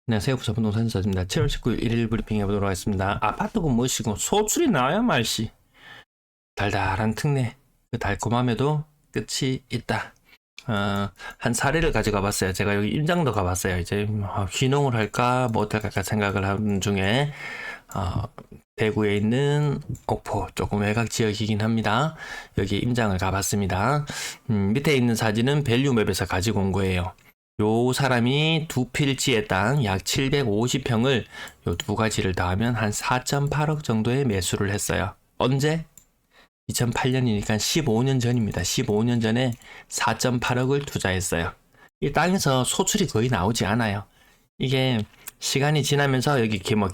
안녕하세요. 부서부동산 사입니다. 7월 19일 일일 브리핑 해보도록 하겠습니다. 아파트 건물이고 소출이 나와야 말씨. 달달한 특례. 그 달콤함에도 끝이 있다. 한 사례를 가져가 봤어요. 제가 여기 임장도 가봤어요. 이제 귀농을 할까 뭐 어떨까 생각을 하는 중에 대구에 있는 옥포 조금 외곽 지역이긴 합니다. 여기 임장을 가봤습니다. 밑에 있는 사진은 밸류맵에서 가지고 온 거예요. 요 사람이 두 필지의 땅 약 750평을 요 두 가지를 더하면 한 4.8억 정도의 매수를 했어요. 언제? 2008년이니까 15년 전입니다. 15년 전에 4.8억을 투자했어요. 이 땅에서 소출이 거의 나오지 않아요. 이게 시간이 지나면서 여기 뭐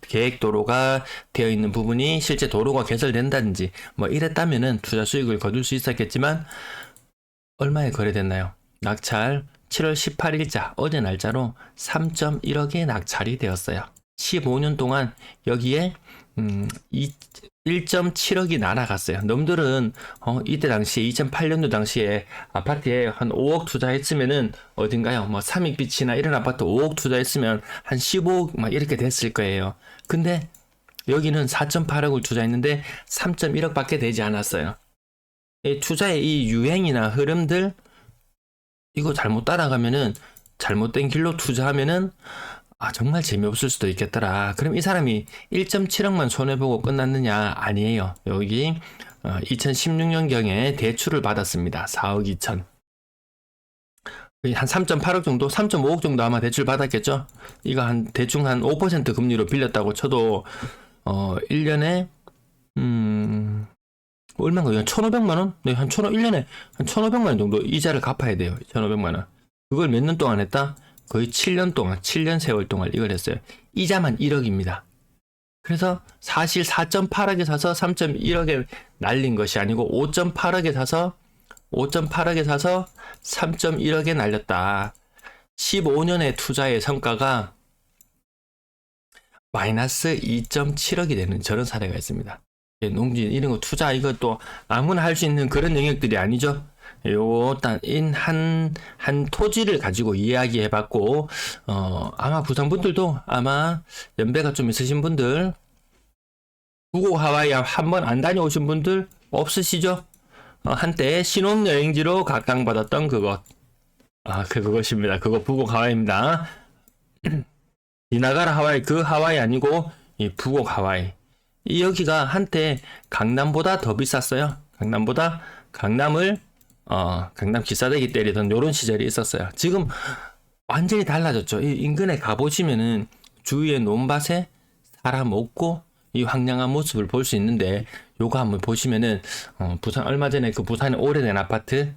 계획도로가 되어 있는 부분이 실제 도로가 개설된다든지 뭐 이랬다면은 투자 수익을 거둘 수 있었겠지만 얼마에 거래됐나요? 낙찰 7월 18일자 어제 날짜로 3.1억에 낙찰이 되었어요. 15년 동안 여기에 1.7억이 날아갔어요. 놈들은 이때 당시에 2008년도 당시에 아파트에 한 5억 투자했으면은 어딘가요? 뭐 삼익빛이나 이런 아파트 5억 투자했으면 한 15억 막 이렇게 됐을 거예요. 근데 여기는 4.8억을 투자했는데 3.1억 밖에 되지 않았어요. 이 투자의 이 유행이나 흐름들 이거 잘못 따라가면은 잘못된 길로 투자하면은 정말 재미없을 수도 있겠더라. 그럼 이 사람이 1.7억만 손해보고 끝났느냐? 아니에요. 여기 2016년경에 대출을 받았습니다. 4억 2천. 한 3.8억 정도, 3.5억 정도 아마 대출 받았겠죠? 이거 대충 한 5% 금리로 빌렸다고 쳐도 1년에 얼마인가? 1,500만 원? 네, 1년에 한 1,500만 원 정도 이자를 갚아야 돼요. 1,500만 원. 그걸 몇 년 동안 했다? 거의 7년 동안, 7년 세월 동안 이걸 했어요. 이자만 1억입니다. 그래서 사실 4.8억에 사서 3.1억에 날린 것이 아니고 5.8억에 사서 3.1억에 날렸다. 15년의 투자의 성과가 마이너스 2.7억이 되는 저런 사례가 있습니다. 농지 이런 거 투자 이것도 아무나 할 수 있는 그런 영역들이 아니죠. 요 한 토지를 가지고 이야기해 봤고 아마 부산 분들도 아마 연배가 좀 있으신 분들 북구 하와이 한번 안 다녀오신 분들 없으시죠? 한때 신혼여행지로 각광받았던 그곳 그것입니다. 그거 북구 하와이입니다. 니나가라 하와이 그 하와이 아니고 이 북구 하와이 여기가 한때 강남보다 더 비쌌어요. 강남을 강남 기싸대기 때리던 요런 시절이 있었어요. 지금 완전히 달라졌죠. 이 인근에 가보시면은 주위에 논밭에 사람 없고 이 황량한 모습을 볼 수 있는데 요거 한번 보시면은 부산 얼마 전에 그 부산의 오래된 아파트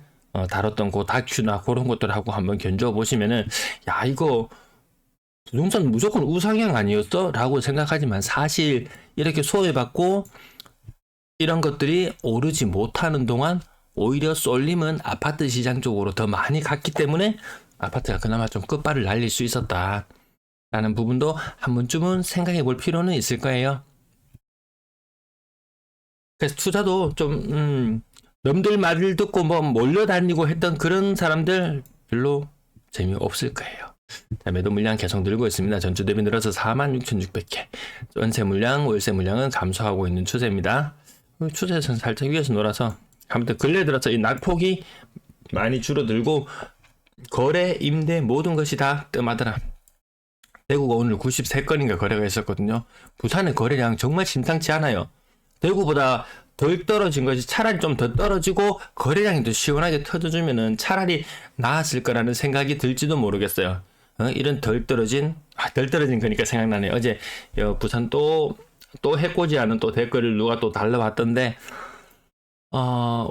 다뤘던 그 다큐나 그런 것들하고 한번 견주어 보시면은 야 이거 부동산 무조건 우상향 아니었어? 라고 생각하지만 사실 이렇게 소외받고 이런 것들이 오르지 못하는 동안 오히려 쏠림은 아파트 시장 쪽으로 더 많이 갔기 때문에 아파트가 그나마 좀 끝발을 날릴 수 있었다 라는 부분도 한 번쯤은 생각해 볼 필요는 있을 거예요. 그래서 투자도 좀 남들 말을 듣고 뭐 몰려다니고 했던 그런 사람들 별로 재미없을 거예요. 자, 매도 물량 계속 늘고 있습니다. 전주 대비 늘어서 46,600개. 전세 물량, 월세 물량은 감소하고 있는 추세입니다. 추세에서는 살짝 위에서 놀아서 아무튼 근래 들어서 이 낙폭이 많이 줄어들고 거래, 임대 모든 것이 다 뜸하더라. 대구가 오늘 93건인가 거래가 있었거든요. 부산의 거래량 정말 심상치 않아요. 대구보다 덜 떨어진 것이 차라리 좀 더 떨어지고 거래량이 더 시원하게 터져주면은 차라리 나았을 거라는 생각이 들지도 모르겠어요. 이런 덜 떨어진 거니까 생각나네요. 어제 부산 또 해코지 않은 또 댓글을 누가 또 달라왔던데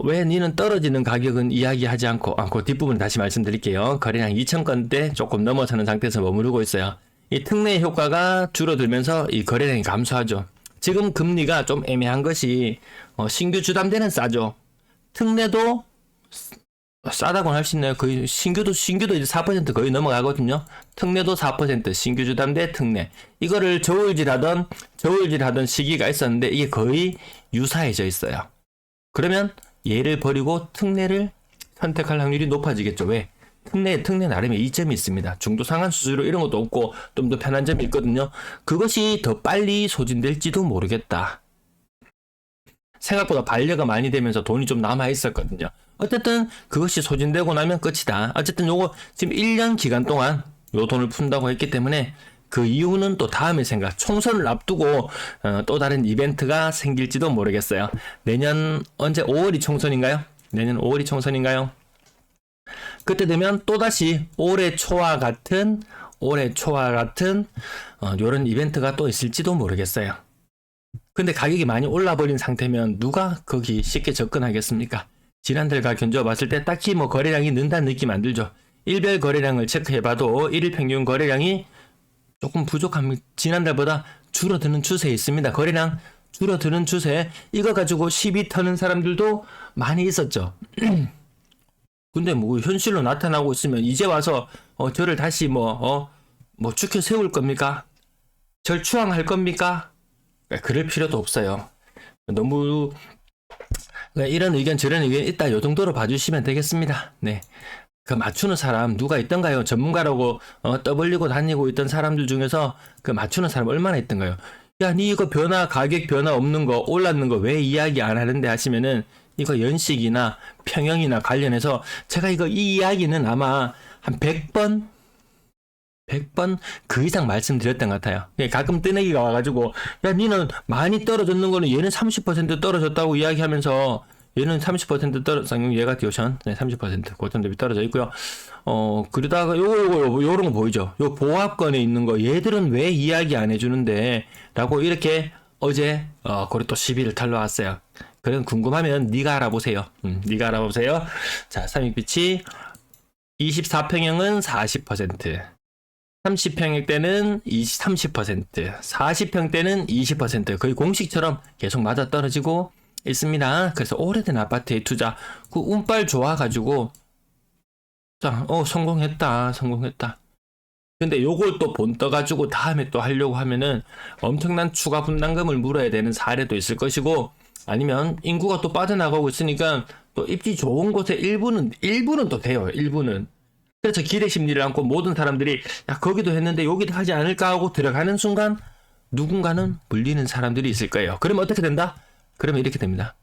왜 니는 떨어지는 가격은 이야기하지 않고 뒷부분 다시 말씀드릴게요. 거래량 2,000건대 조금 넘어서는 상태에서 머무르고 있어요. 이 특례 효과가 줄어들면서 이 거래량이 감소하죠. 지금 금리가 좀 애매한 것이 신규 주담대는 싸죠. 특례도 싸다고 할 수 있나요? 거의 신규도 이제 4% 거의 넘어가거든요. 특례도 4% 신규 주담대 특례. 이거를 저울질하던 시기가 있었는데 이게 거의 유사해져 있어요. 그러면 얘를 버리고 특례를 선택할 확률이 높아지겠죠. 왜? 특례 나름의 이점이 있습니다. 중도 상환 수수료 이런 것도 없고 좀 더 편한 점이 있거든요. 그것이 더 빨리 소진될지도 모르겠다. 생각보다 반려가 많이 되면서 돈이 좀 남아 있었거든요. 어쨌든 그것이 소진되고 나면 끝이다. 어쨌든 요거 지금 1년 기간 동안 요 돈을 푼다고 했기 때문에 그 이유는 또 다음에 생각, 총선을 앞두고 또 다른 이벤트가 생길지도 모르겠어요. 내년 언제 5월이 총선인가요? 내년 5월이 총선인가요? 그때 되면 또다시 올해 초와 같은 요런 이벤트가 또 있을지도 모르겠어요. 근데 가격이 많이 올라버린 상태면 누가 거기 쉽게 접근하겠습니까? 지난달과 견주어 봤을 때 딱히 뭐 거래량이 는다는 느낌 안 들죠. 일별 거래량을 체크해봐도 1일 평균 거래량이 조금 부족합니다. 지난달보다 줄어드는 추세에 있습니다. 거래량 줄어드는 추세. 이거 가지고 시비 터는 사람들도 많이 있었죠. 근데 뭐 현실로 나타나고 있으면 이제 와서 저를 다시 뭐 추켜 세울 겁니까? 절 추앙할 겁니까? 그럴 필요도 없어요. 너무 이런 의견 저런 의견 있다 요 정도로 봐주시면 되겠습니다. 네. 그 맞추는 사람 누가 있던가요? 전문가라고 떠벌리고 다니고 있던 사람들 중에서 그 맞추는 사람 얼마나 있던가요? 야, 니 이거 가격 변화 없는 거 올랐는 거 왜 이야기 안 하는데 하시면은 이거 연식이나 평형이나 관련해서 제가 이 이야기는 아마 한 100번 그 이상 말씀드렸던 것 같아요. 가끔 뜨내기가 와가지고 야, 니는 많이 떨어졌는 거는 얘는 30% 떨어졌다고 이야기하면서 얘는 30% 떨어졌어요. 얘가 디오션 30% 고점 대비 떨어져 있고요. 그러다가 요런 거 보이죠? 요 보합권에 있는 거 얘들은 왜 이야기 안 해주는데 라고 이렇게 어제 거기 또 시비를 탈러왔어요. 그럼 궁금하면 네가 알아보세요. 네가 알아보세요. 자, 삼익빛이 24평형은 40%, 30평형 때는 30%, 40평 때는 20%, 거의 공식처럼 계속 맞아떨어지고 있습니다. 그래서 오래된 아파트에 투자, 그 운빨 좋아가지고 자, 성공했다. 근데 요걸 또 본 떠가지고 다음에 또 하려고 하면은 엄청난 추가 분담금을 물어야 되는 사례도 있을 것이고, 아니면 인구가 또 빠져나가고 있으니까 또 입지 좋은 곳에 일부는 또 돼요. 일부는. 그래서 기대 심리를 안고 모든 사람들이 야, 거기도 했는데 여기도 하지 않을까 하고 들어가는 순간 누군가는 물리는 사람들이 있을 거예요. 그러면 어떻게 된다? 그러면 이렇게 됩니다.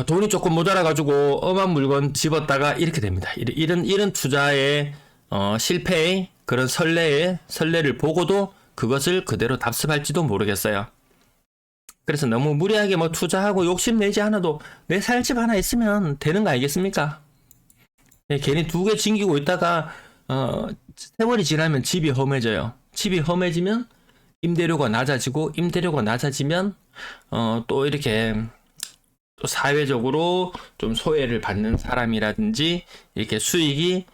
돈이 조금 모자라가지고 엄한 물건 집었다가 이렇게 됩니다. 이런 투자의 실패의 그런 선례를 보고도 그것을 그대로 답습할지도 모르겠어요. 그래서 너무 무리하게 뭐 투자하고 욕심내지 않아도 내 살집 하나 있으면 되는 거 아니겠습니까? 괜히 두 개 징기고 있다가 세월이 지나면 집이 험해져요. 집이 험해지면 임대료가 낮아지고, 임대료가 낮아지면 또 이렇게 또 사회적으로 좀 소외를 받는 사람이라든지, 이렇게 수익이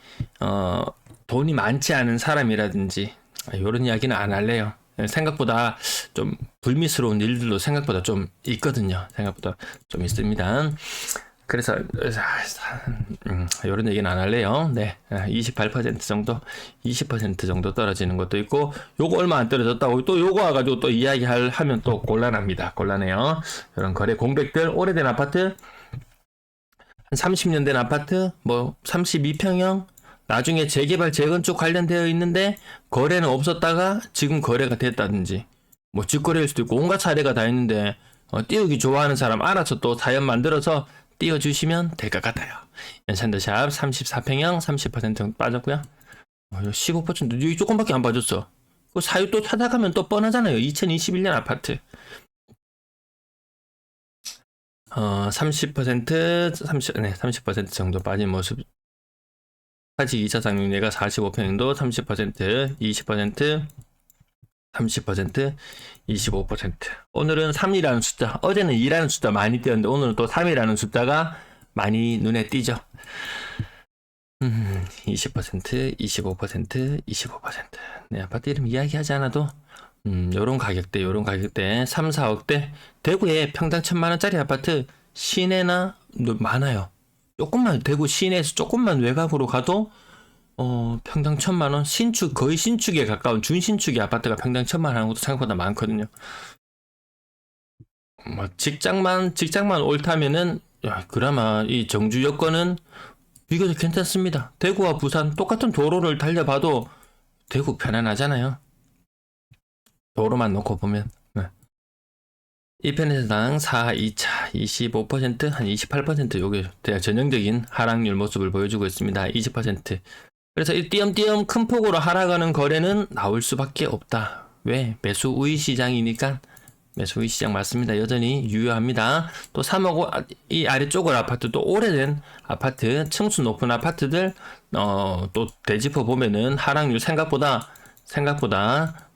돈이 많지 않은 사람이라든지, 이런 이야기는 안 할래요. 생각보다 좀 불미스러운 일들도 생각보다 좀 있거든요. 생각보다 좀 있습니다. 그래서 이런 얘기는 안 할래요. 네, 28% 정도, 20% 정도 떨어지는 것도 있고, 요거 얼마 안 떨어졌다고 또 요거 와가지고 또 이야기하면 또 곤란합니다. 곤란해요. 이런 거래 공백들, 오래된 아파트, 한 30년 된 아파트, 뭐 32평형, 나중에 재개발 재건축 관련되어 있는데 거래는 없었다가 지금 거래가 됐다든지, 뭐 직거래일 수도 있고 온갖 사례가 다 있는데 띄우기 좋아하는 사람 알아서 또 사연 만들어서 띄워주시면 될 것 같아요. 연산더샵 34평형 30% 정도 빠졌고요. 15% 여기 조금밖에 안 빠졌어. 그 사유 또 찾아가면 또 뻔하잖아요. 2021년 아파트 30% 정도 빠진 모습. 아직 2차 상용례가 45평형도 30%, 20%, 30%, 25%. 오늘은 3이라는 숫자, 어제는 2라는 숫자 많이 띄었는데 오늘은 또 3이라는 숫자가 많이 눈에 띄죠. 20%, 25%, 25%. 네, 아파트 이름 이야기하지 않아도 요런 가격대 3, 4억대. 대구에 평당 1,000만원짜리 아파트 시내나 많아요. 조금만 대구 시내에서 조금만 외곽으로 가도 평당 1,000만원, 거의 신축에 가까운 준신축의 아파트가 평당 1,000만원 하는 것도 생각보다 많거든요. 뭐 직장만 옳다면은, 야, 그나마 이 정주 여건은 비교적 괜찮습니다. 대구와 부산 똑같은 도로를 달려봐도 대구 편안하잖아요. 도로만 놓고 보면. 네. 1편에서당 4, 2차 25%, 한 28% 요게 전형적인 하락률 모습을 보여주고 있습니다. 20%. 그래서 이 띄엄띄엄 큰 폭으로 하락하는 거래는 나올 수밖에 없다. 왜? 매수 우위 시장이니까. 매수 우위 시장 맞습니다. 여전히 유효합니다. 또 3억 이 아래쪽을 아파트, 또 오래된 아파트, 층수 높은 아파트들 또 되짚어 보면은 하락률 생각보다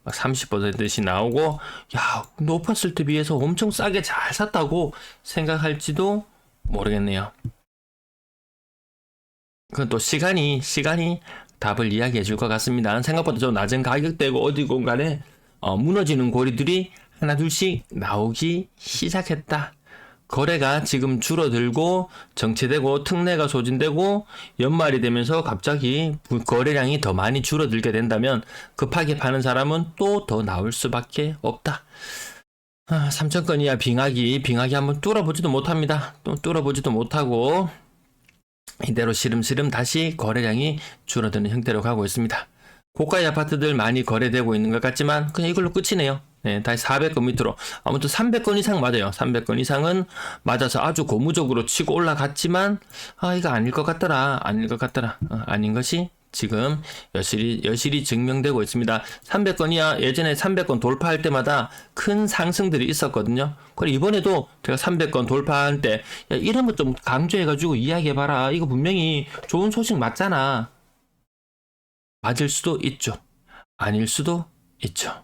막 30%씩 나오고, 야, 높았을 때 비해서 엄청 싸게 잘 샀다고 생각할지도 모르겠네요. 그건 또 시간이 답을 이야기해 줄 것 같습니다. 생각보다 좀 낮은 가격대고 어디건 간에 무너지는 고리들이 하나둘씩 나오기 시작했다. 거래가 지금 줄어들고 정체되고 특례가 소진되고 연말이 되면서 갑자기 거래량이 더 많이 줄어들게 된다면 급하게 파는 사람은 또 더 나올 수밖에 없다. 3,000건 이하 빙하기 한번 뚫어보지도 못합니다. 또 뚫어보지도 못하고 이대로 시름시름 다시 거래량이 줄어드는 형태로 가고 있습니다. 고가의 아파트들 많이 거래되고 있는 것 같지만 그냥 이걸로 끝이네요. 네, 다시 400건 밑으로. 아무튼 300건 이상 맞아요. 300건 이상은 맞아서 아주 고무적으로 치고 올라갔지만 이거 아닐 것 같더라. 아닌 것이 지금 여실히 증명되고 있습니다. 300건 이하, 예전에 300건 돌파할 때마다 큰 상승들이 있었거든요. 그리고 이번에도 제가 300건 돌파할 때 이런 거 좀 강조해가지고 이야기해봐라. 이거 분명히 좋은 소식 맞잖아. 맞을 수도 있죠. 아닐 수도 있죠.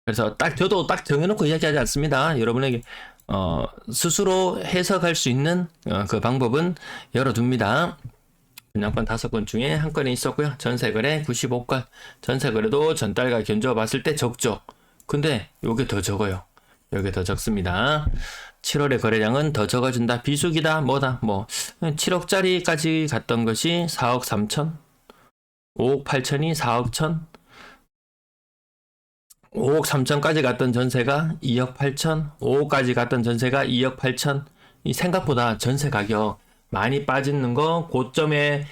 그래서 저도 딱 정해놓고 이야기하지 않습니다. 여러분에게 스스로 해석할 수 있는 그 방법은 열어둡니다. 분양권 5건 중에 한 건이 있었고요. 전세거래 95건. 전세거래도 전달과 견주어 봤을 때 적죠. 근데 요게 더 적어요. 요게 더 적습니다. 7월의 거래량은 더 적어준다. 비수기다. 뭐다. 7억짜리까지 갔던 것이 4억 3천. 5억 8천이 4억 1천. 5억 3천까지 갔던 전세가 2억 8천. 5억까지 갔던 전세가 2억 8천. 이 생각보다 전세 가격 많이 빠지는 거, 고점에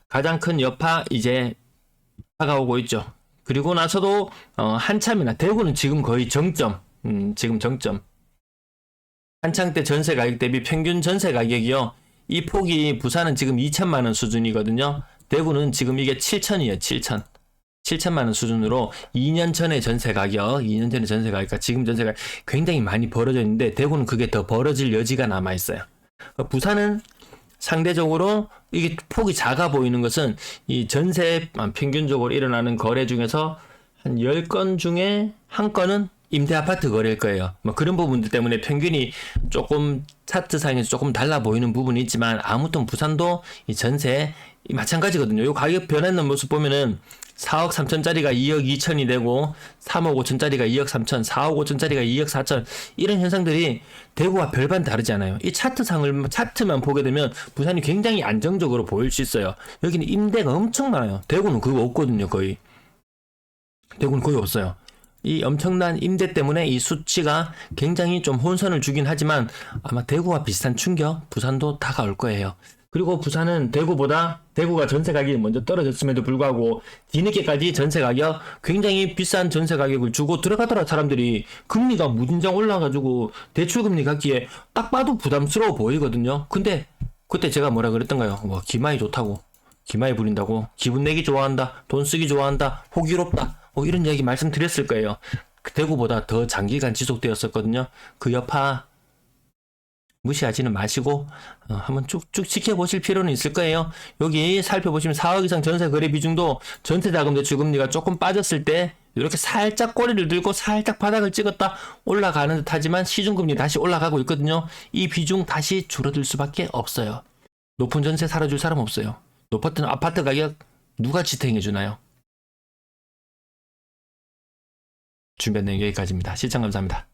가장 큰 여파 이제 다가오고 있죠. 그리고 나서도 한참이나 대구는 지금 거의 정점. 지금 정점. 한창 때 전세 가격 대비 평균 전세 가격이요. 이 폭이 부산은 지금 2천만 원 수준이거든요. 대구는 지금 이게 7천이에요. 7천만 원 수준으로 2년 전의 전세 가격, 그러니까 지금 전세 가격 굉장히 많이 벌어져 있는데 대구는 그게 더 벌어질 여지가 남아 있어요. 부산은 상대적으로 이게 폭이 작아 보이는 것은 이 전세 평균적으로 일어나는 거래 중에서 한 10건 중에 한 건은 임대 아파트 거래일 거예요. 그런 부분들 때문에 평균이 조금 차트상에서 조금 달라 보이는 부분이 있지만 아무튼 부산도 이 전세 마찬가지거든요. 이 가격 변하는 모습 보면은 4억 3천짜리가 2억 2천이 되고 3억 5천짜리가 2억 3천, 4억 5천짜리가 2억 4천 이런 현상들이 대구와 별반 다르지 않아요. 이 차트만 보게 되면 부산이 굉장히 안정적으로 보일 수 있어요. 여기는 임대가 엄청 많아요. 대구는 그거 없거든요. 거의 없어요. 이 엄청난 임대 때문에 이 수치가 굉장히 좀 혼선을 주긴 하지만 아마 대구와 비슷한 충격 부산도 다가올 거예요. 그리고 부산은 대구가 전세 가격이 먼저 떨어졌음에도 불구하고 뒤늦게까지 전세 가격 굉장히 비싼 전세 가격을 주고 들어가더라. 사람들이 금리가 무진장 올라가지고 대출금리 갖기에 딱 봐도 부담스러워 보이거든요. 근데 그때 제가 뭐라 그랬던가요? 기마이 좋다고, 기마이 부린다고, 기분 내기 좋아한다, 돈 쓰기 좋아한다, 호기롭다, 이런 얘기 말씀드렸을 거예요. 대구보다 더 장기간 지속되었었거든요. 그 여파 무시하지는 마시고 한번 쭉쭉 지켜보실 필요는 있을 거예요. 여기 살펴보시면 4억 이상 전세 거래 비중도 전세자금 대출 금리가 조금 빠졌을 때 이렇게 살짝 꼬리를 들고 살짝 바닥을 찍었다 올라가는 듯 하지만 시중금리 다시 올라가고 있거든요. 이 비중 다시 줄어들 수밖에 없어요. 높은 전세 살아줄 사람 없어요. 높았던 아파트 가격 누가 지탱해 주나요? 준비한 내용 여기까지입니다. 시청 감사합니다.